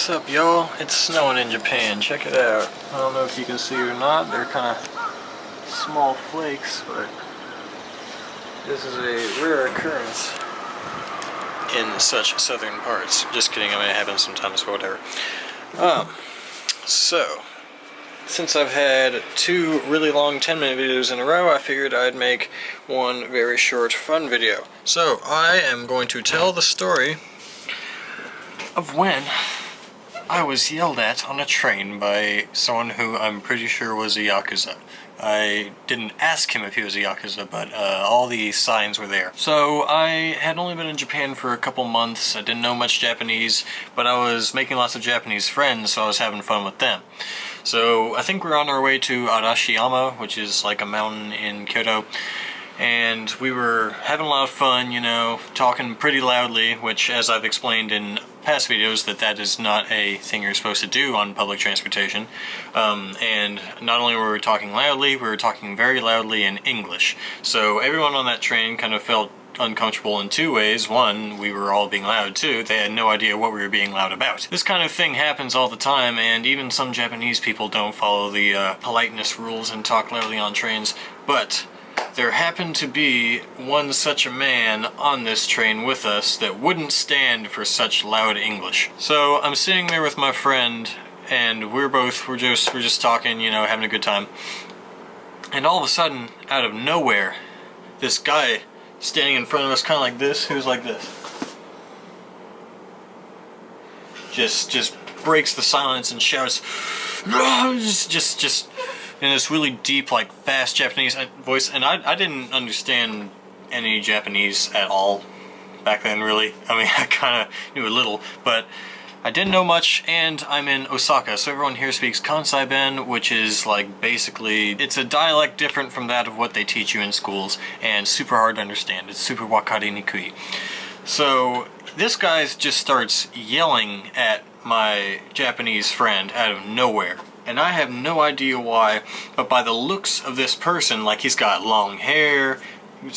What's up, y'all? It's snowing in Japan. Check it out. I don't know if you can see or not. They're kind of small flakes, but this is a rare occurrence in such southern parts. Just kidding, it may happen sometimes, but whatever. So, since I've had two really long 10-minute videos in a row, I figured I'd make one very short fun video. So, I am going to tell the story of when I was yelled at on a train by someone who I'm pretty sure was a Yakuza. I didn't ask him if he was a Yakuza, but all the signs were there. So I had only been in Japan for a couple months. I didn't know much Japanese, but I was making lots of Japanese friends, so I was having fun with them. So I think we're on our way to Arashiyama, which is like a mountain in Kyoto. And we were having a lot of fun, you know, talking pretty loudly, which, as I've explained in past videos, that is not a thing you're supposed to do on public transportation. And not only were we talking loudly, we were talking very loudly in English. So everyone on that train kind of felt uncomfortable in two ways. One, we were all being loud. Two, they had no idea what we were being loud about. This kind of thing happens all the time, and even some Japanese people don't follow the politeness rules and talk loudly on trains. But there happened to be one such a man on this train with us that wouldn't stand for such loud English. So I'm sitting there with my friend, and we're just talking, you know, having a good time. And all of a sudden, out of nowhere, this guy standing in front of us, kind of like this, who's like this, just breaks the silence and shouts, just in this really deep, like, fast Japanese voice. And I didn't understand any Japanese at all back then, really. I mean, I kind of knew a little, but I didn't know much, and I'm in Osaka, so everyone here speaks Kansai-ben, which is, like, basically, it's a dialect different from that of what they teach you in schools, and super hard to understand. It's super wakari nikui. So, this guy just starts yelling at my Japanese friend out of nowhere. And I have no idea why, but by the looks of this person, like, he's got long hair,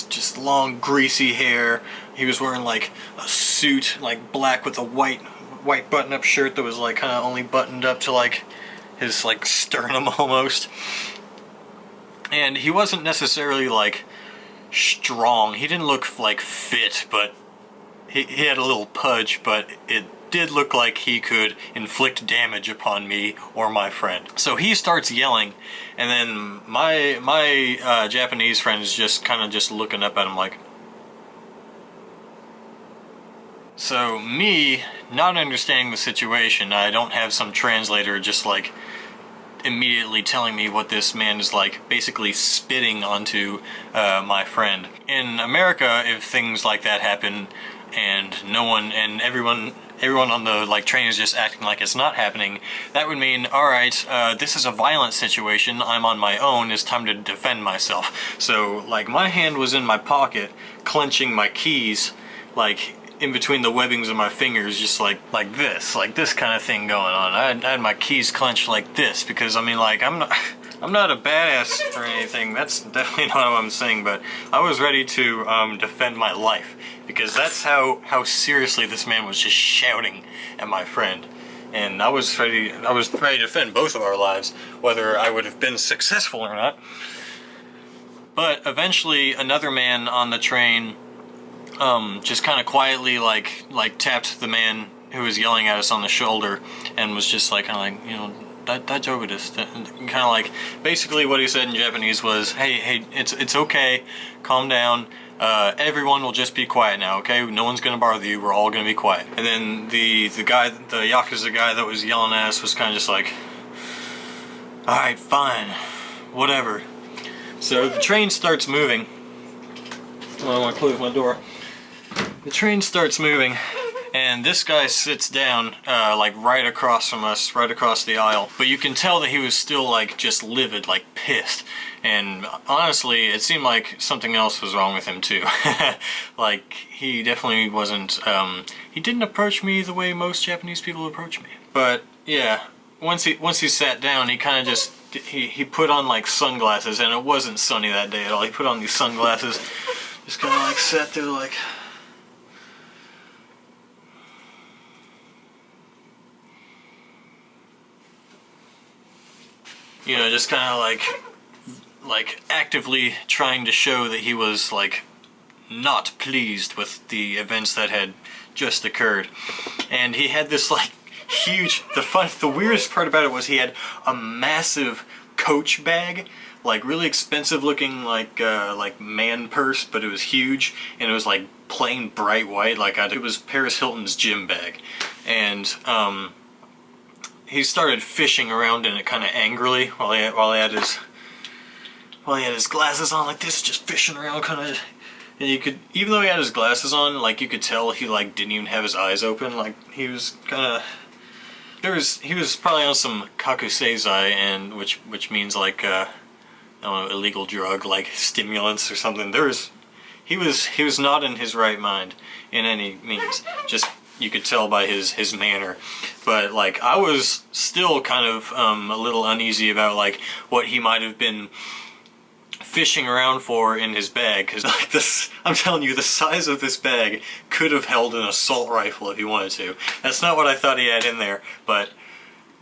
just long greasy hair, he was wearing like a suit, like black with a white button-up shirt that was like kind of only buttoned up to like his like sternum almost. And he wasn't necessarily like strong, he didn't look like fit, but he had a little pudge, but it did look like he could inflict damage upon me or my friend. So he starts yelling, and then my Japanese friend is just kind of just looking up at him like. So me, not understanding the situation, I don't have some translator just like immediately telling me what this man is like basically spitting onto my friend. In America, if things like that happen and everyone on the like train is just acting like it's not happening, that would mean, alright, this is a violent situation, I'm on my own, it's time to defend myself. So, like, my hand was in my pocket, clenching my keys, like, in between the webbings of my fingers, just like this kind of thing going on. I had my keys clenched like this, because, I mean, like, I'm not a badass or anything, that's definitely not what I'm saying, but I was ready to defend my life, because that's how seriously this man was just shouting at my friend. And I was ready to defend both of our lives, whether I would have been successful or not. But eventually another man on the train just kind of quietly like tapped the man who was yelling at us on the shoulder and was just like kind of like, you know, daijoubu desu. Kind of like, basically what he said in Japanese was, hey, it's okay, calm down, everyone will just be quiet now, okay? No one's gonna bother you, we're all gonna be quiet. And then the Yakuza guy that was yelling at us was kind of just like, alright, fine, whatever. So the train starts moving. Well, I want to close my door. The train starts moving, and this guy sits down, like right across from us, right across the aisle. But you can tell that he was still like just livid, like pissed. And honestly, it seemed like something else was wrong with him too. Like, he definitely wasn't, he didn't approach me the way most Japanese people approach me. But yeah, once he sat down, he kind of just, he put on like sunglasses, and it wasn't sunny that day at all. He put on these sunglasses, just kind of like sat there like, you know, just kind of like actively trying to show that he was like not pleased with the events that had just occurred. And he had this like huge, the weirdest part about it was he had a massive Coach bag, like really expensive looking like man purse, but it was huge, and it was like plain bright white, like it was Paris Hilton's gym bag. And he started fishing around in it kind of angrily while he had his glasses on like this, just fishing around kind of. And you could, even though he had his glasses on, like you could tell he like didn't even have his eyes open. Like he was kind of, he was probably on some kakusei, and which means like I don't know, illegal drug like stimulants or something. He was not in his right mind in any means. Just you could tell by his manner. But like I was still kind of a little uneasy about like what he might have been fishing around for in his bag, because like this, I'm telling you, the size of this bag could have held an assault rifle if he wanted to. That's not what I thought he had in there, but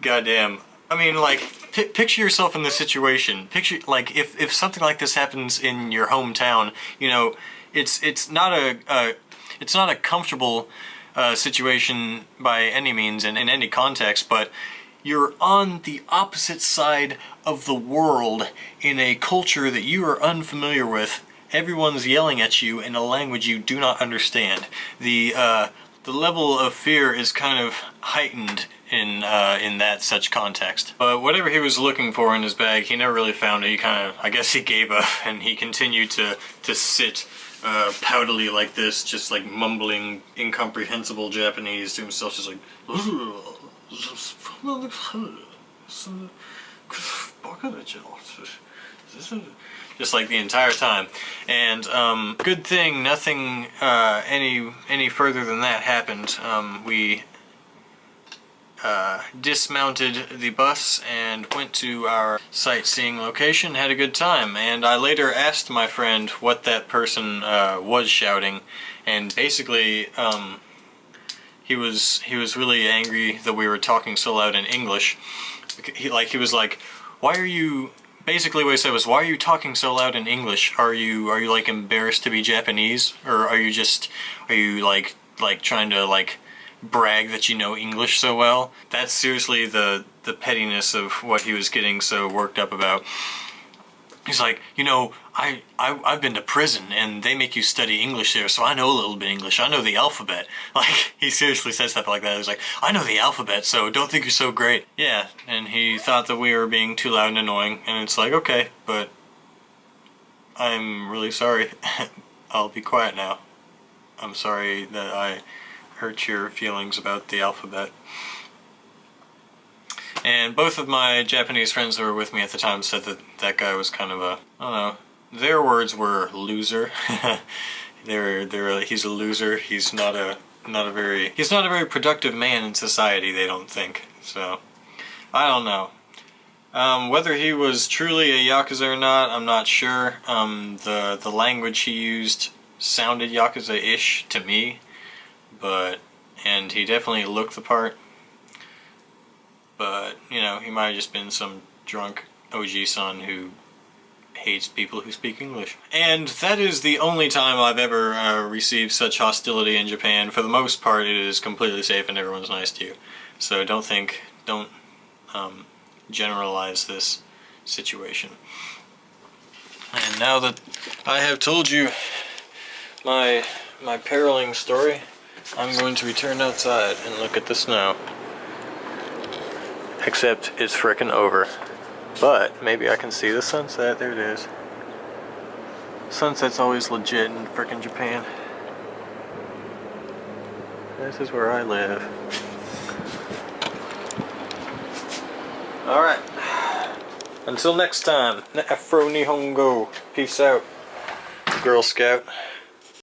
goddamn. I mean, like, picture yourself in this situation. Picture, like, if something like this happens in your hometown, you know, it's not a comfortable situation by any means in any context, but you're on the opposite side of the world in a culture that you are unfamiliar with. Everyone's yelling at you in a language you do not understand. The level of fear is kind of heightened in that such context. But whatever he was looking for in his bag, he never really found it. He kind of, I guess he gave up, and he continued to sit poutily like this, just like mumbling incomprehensible Japanese to himself, just like just like the entire time. And good thing nothing any further than that happened. We dismounted the bus and went to our sightseeing location, had a good time, and I later asked my friend what that person was shouting, and basically he was really angry that we were talking so loud in English. He was like, why are you, basically what he said was, why are you talking so loud in English? Are you like embarrassed to be Japanese, or are you like trying to like brag that you know English so well? That's seriously the pettiness of what he was getting so worked up about. He's like, you know, I've been to prison and they make you study English there, so I know a little bit English. I know the alphabet. Like, he seriously said stuff like that. He's like, I know the alphabet, so don't think you're so great. Yeah, and he thought that we were being too loud and annoying, and it's like, okay, but I'm really sorry. I'll be quiet now. I'm sorry that I hurt your feelings about the alphabet. And both of my Japanese friends that were with me at the time said that that guy was kind of a, I don't know, their words were loser. He's a loser. He's not a very productive man in society, they don't think. So, I don't know. Whether he was truly a Yakuza or not, I'm not sure. The language he used sounded Yakuza-ish to me, and he definitely looked the part. But, you know, he might have just been some drunk OG-san who hates people who speak English. And that is the only time I've ever received such hostility in Japan. For the most part, it is completely safe and everyone's nice to you. So don't generalize this situation. And now that I have told you my paroling story, I'm going to return outside and look at the snow. Except it's frickin' over. But maybe I can see the sunset. There it is. Sunset's always legit in frickin' Japan. This is where I live. Alright. Until next time, Afro Nihongo. Peace out, Girl Scout.